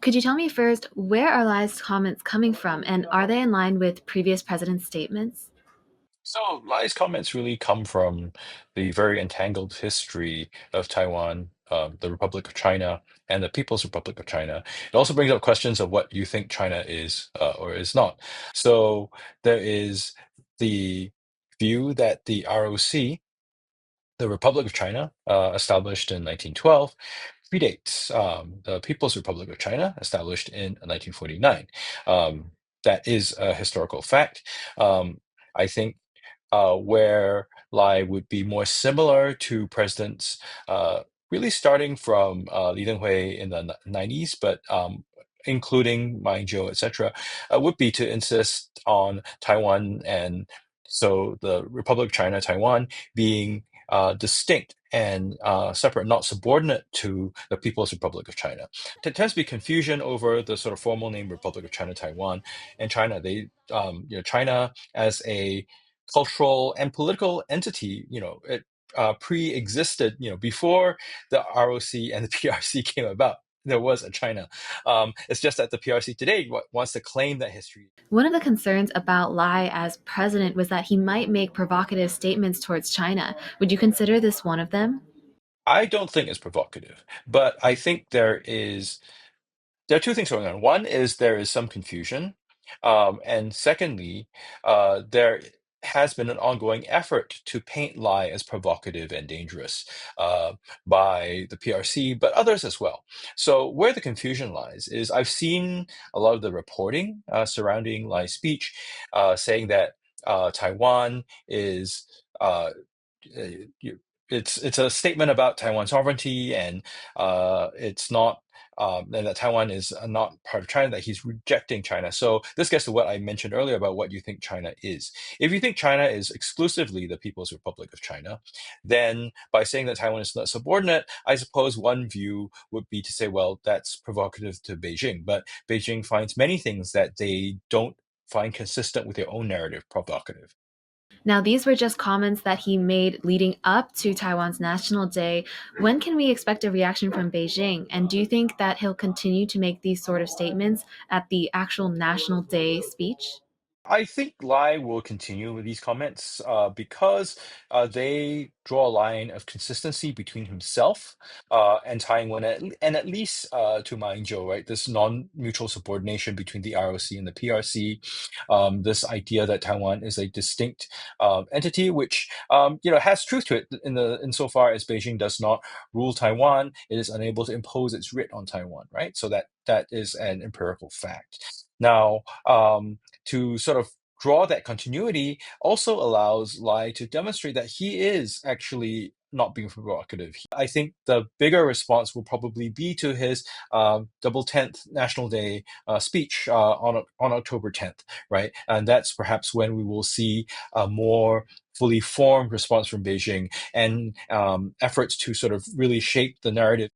Could you tell me first, where are Lai's comments coming from, and are they in line with previous presidents' statements? So Lai's comments really come from the very entangled history of Taiwan, the Republic of China, and the People's Republic of China. It also brings up questions of what you think China is or is not. So there is the view that the ROC, the Republic of China, established in 1912, predates the People's Republic of China, established in 1949. Um, that is a historical fact. I think where Lai would be more similar to presidents, really starting from Li Denghui in the 90s, but including Ma Ying-jeou, etc., would be to insist on Taiwan and so the Republic of China, Taiwan, being distinct and separate, not subordinate to the People's Republic of China. There tends to be confusion over the sort of formal name Republic of China, Taiwan, and China. China as a cultural and political entity, it pre-existed, before the ROC and the PRC came about. There was a China. It's just that the PRC today wants to claim that history. One of the concerns about Lai as president was that he might make provocative statements towards China. Would you consider this one of them? I don't think it's provocative, but I think there are two things going on. One is there is some confusion, and secondly, there has been an ongoing effort to paint Lai as provocative and dangerous by the PRC, but others as well. So where the confusion lies is I've seen a lot of the reporting surrounding Lai's speech, saying that Taiwan is. Uh, you- it's a statement about Taiwan sovereignty, and it's not and that Taiwan is not part of China, that he's rejecting China. So this gets to what I mentioned earlier about what you think China is. If you think China is exclusively the People's Republic of China, then by saying that Taiwan is not subordinate, I suppose one view would be to say, well, that's provocative to Beijing. But Beijing finds many things that they don't find consistent with their own narrative provocative. Now, these were just comments that he made leading up to Taiwan's National Day. When can we expect a reaction from Beijing? And do you think that he'll continue to make these sort of statements at the actual National Day speech? I think Lai will continue with these comments because they draw a line of consistency between himself and Taiwan, and at least to Ma Ying-jeou, right? This non-mutual subordination between the ROC and the PRC, this idea that Taiwan is a distinct entity, which has truth to it insofar as Beijing does not rule Taiwan, it is unable to impose its writ on Taiwan, right? So that is an empirical fact. Now, to sort of draw that continuity also allows Lai to demonstrate that he is actually not being provocative. I think the bigger response will probably be to his double 10th National Day speech on October 10th, right? And that's perhaps when we will see a more fully formed response from Beijing and efforts to sort of really shape the narrative